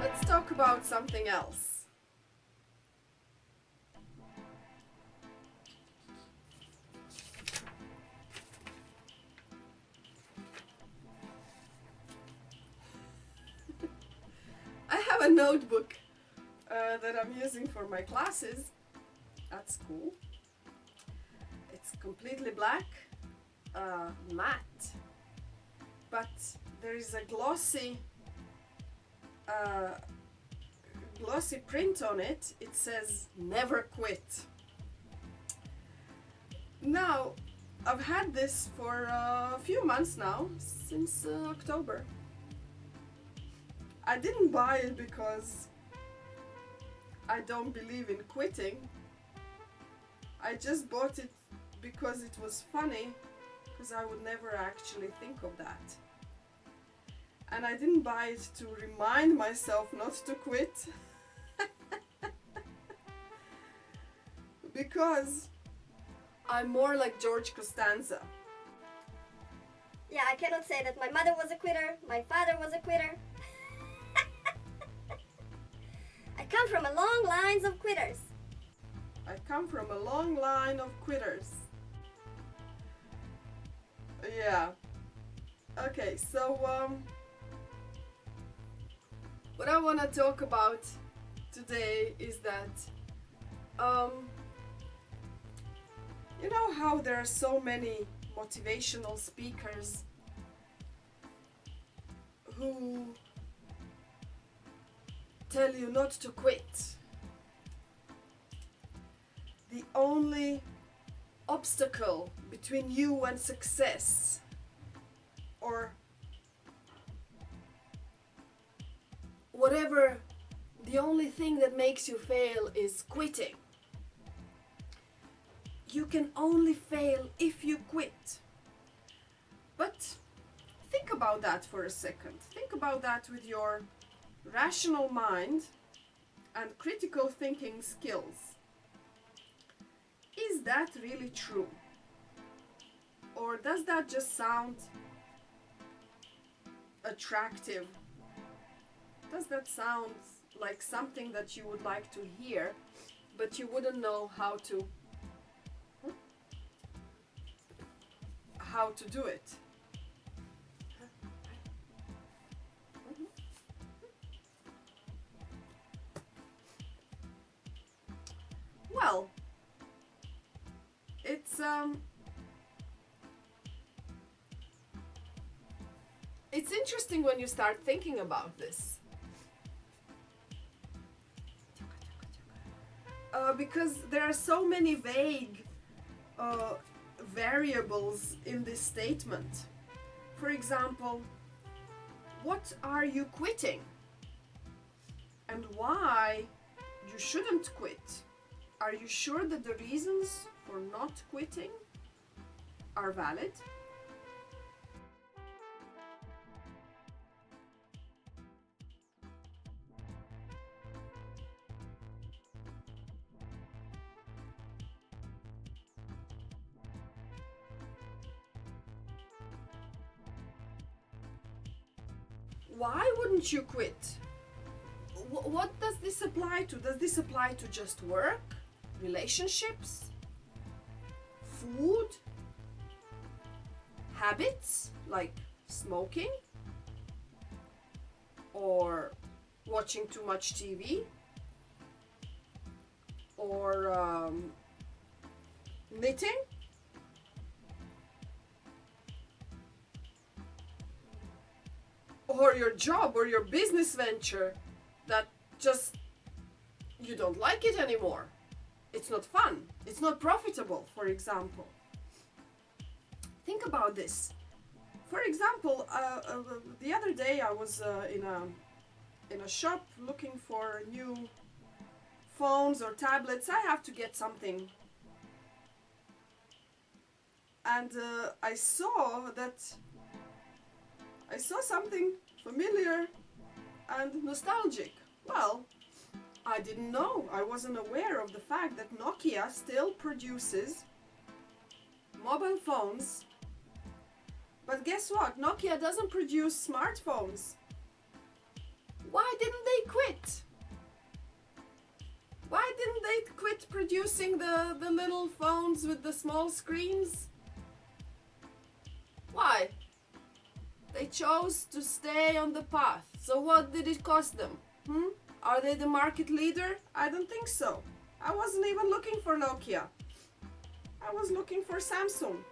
Let's talk about something else. I have a notebook that I'm using for my classes at school. It's completely black, matte, but there is a glossy print on it. It says never quit. Now, I've had this for a few months now, since October. I didn't buy it because I don't believe in quitting. I just bought it because it was funny, because I would never actually think of that. And I didn't buy it to remind myself not to quit. Because I'm more like George Costanza. Yeah, I cannot say that my mother was a quitter, my father was a quitter. I come from a long lines of quitters. I come from a long line of quitters. Yeah. Okay, so what I want to talk about today is that you know how there are so many motivational speakers who tell you not to quit. The only obstacle between you and success, or whatever, the only thing that makes you fail is quitting. You can only fail if you quit. But think about that for a second. Think about that with your rational mind and critical thinking skills. Is that really true? Or does that just sound attractive? Does that sound like something that you would like to hear, but you wouldn't know how to do it? Well, it's interesting when you start thinking about this. Because there are so many vague variables in this statement. For example, what are you quitting? And why you shouldn't quit? Are you sure that the reasons for not quitting are valid? Why wouldn't you quit? What does this apply to? Does this apply to just work, relationships, food, habits like smoking or watching too much TV or knitting or your job or your business venture that just you don't like it anymore. It's not fun. It's not profitable, for example. Think about this. For example, the other day I was in a shop looking for new phones or tablets. I have to get something. And I saw something familiar and nostalgic. Well, I didn't know. I wasn't aware of the fact that Nokia still produces mobile phones. But guess what? Nokia doesn't produce smartphones. Why didn't they quit? Why didn't they quit producing the little phones with the small screens? Why? They chose to stay on the path. So what did it cost them? Are they the market leader? I don't think so. I wasn't even looking for Nokia. I was looking for Samsung.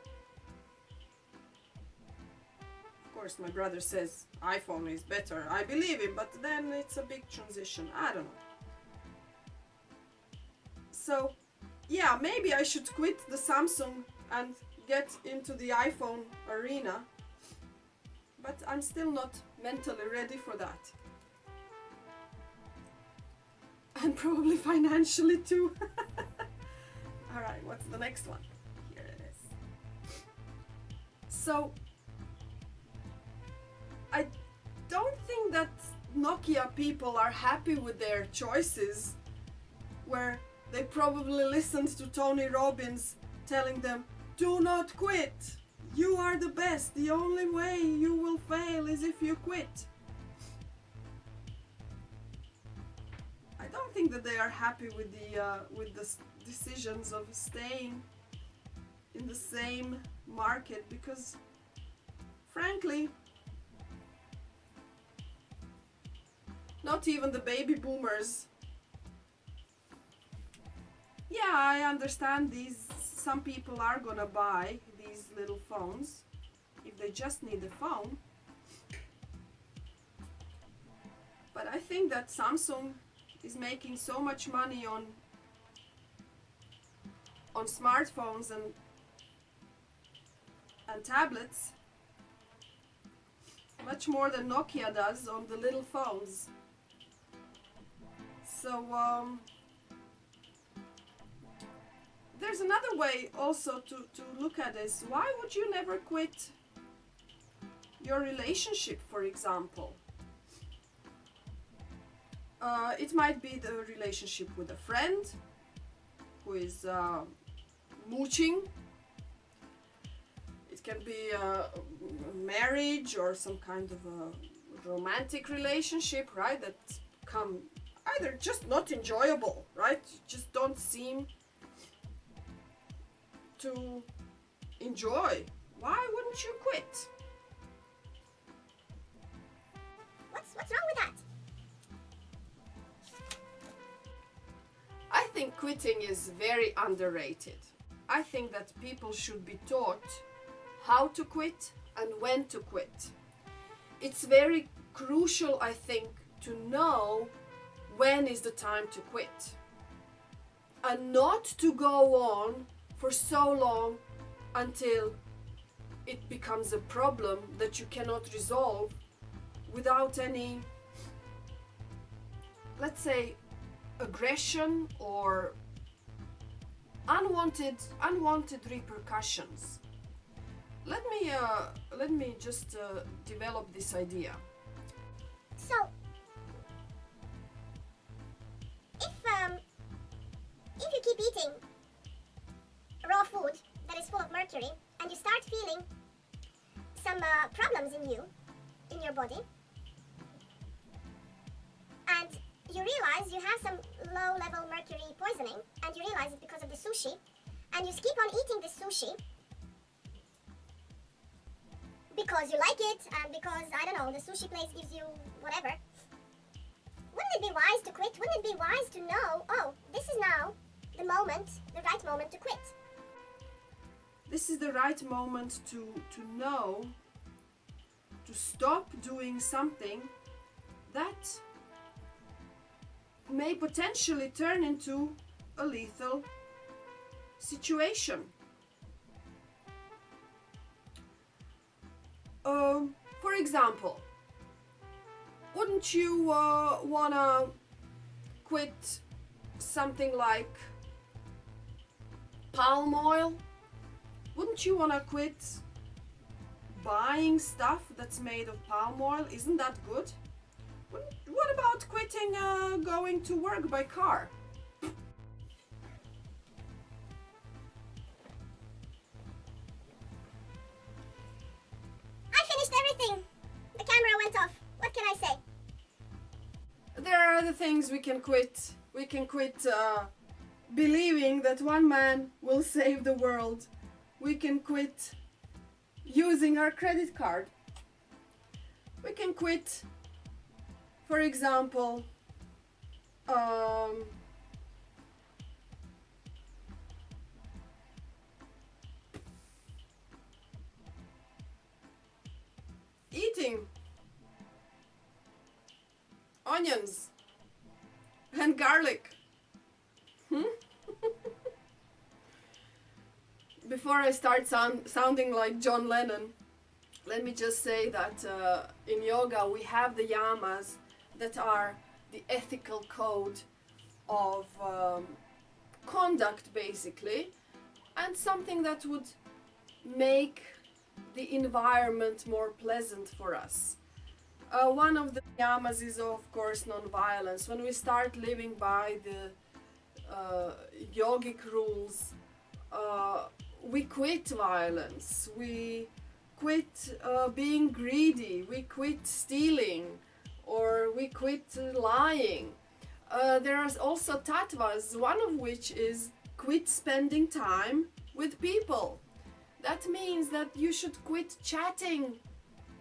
Of course, my brother says iPhone is better. I believe him, but then it's a big transition. I don't know. So, yeah, maybe I should quit the Samsung and get into the iPhone arena. But I'm still not mentally ready for that. And probably financially too. Alright, what's the next one? Here it is. So, I don't think that Nokia people are happy with their choices, where they probably listened to Tony Robbins telling them, do not quit. You are the best. The only way you will fail is if you quit. I don't think that they are happy with the decisions of staying in the same market, because frankly, not even the baby boomers. Yeah, I understand some people are gonna buy these little phones if they just need a phone. But I think that Samsung is making so much money on smartphones and tablets, much more than Nokia does on the little phones. So there's another way also to look at this. Why would you never quit your relationship, for example? It might be the relationship with a friend who is mooching. It can be a marriage or some kind of a romantic relationship, right? That's become either just not enjoyable, right? You just don't seem to enjoy. Why wouldn't you quit? What's wrong with that? I think quitting is very underrated. I think that people should be taught how to quit and when to quit. It's very crucial, I think, to know when is the time to quit, and not to go on for so long until it becomes a problem that you cannot resolve without any, let's say, aggression or unwanted repercussions. Let me just develop this idea. So, if you keep eating raw food that is full of mercury and you start feeling some problems in your body, and you realize you have some low-level mercury poisoning, and you realize it's because of the sushi, and you keep on eating the sushi because you like it and because, I don't know, the sushi place gives you whatever, wouldn't it be wise to quit? Wouldn't it be wise to know, oh, this is now the right moment to quit? This is the right moment to know, to stop doing something that may potentially turn into a lethal situation. For example, wouldn't you wanna quit something like palm oil? Wouldn't you wanna quit buying stuff that's made of palm oil? Isn't that good? What about quitting going to work by car? I finished everything. The camera went off. What can I say? There are other things we can quit. We can quit believing that one man will save the world. We can quit using our credit card. We can quit, for example, eating onions and garlic. Before I start sounding like John Lennon, let me just say that in yoga we have the yamas that are the ethical code of conduct, basically, and something that would make the environment more pleasant for us. One of the yamas is, of course, non-violence. When we start living by the yogic rules, we quit violence, we quit being greedy, we quit stealing, or we quit lying. There are also tattvas, one of which is quit spending time with people. That means that you should quit chatting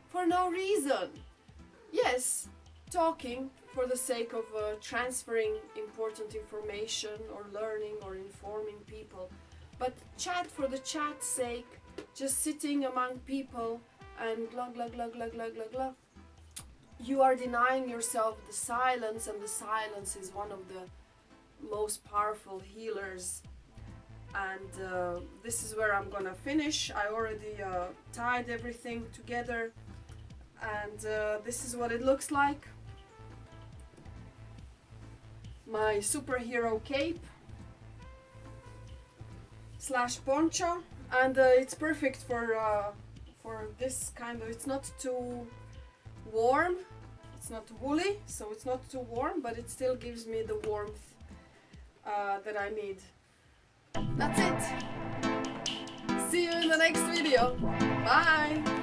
for no reason. Yes, talking for the sake of transferring important information or learning or informing people. But chat for the chat's sake, just sitting among people and glug glug glug glug glug glug glug. You are denying yourself the silence, and the silence is one of the most powerful healers. And this is where I'm gonna finish. I already tied everything together, and this is what it looks like. My superhero cape / poncho, and it's perfect for this kind of, it's not too warm, it's not woolly, so it's not too warm, but it still gives me the warmth that I need. That's it. See you in the next video. Bye.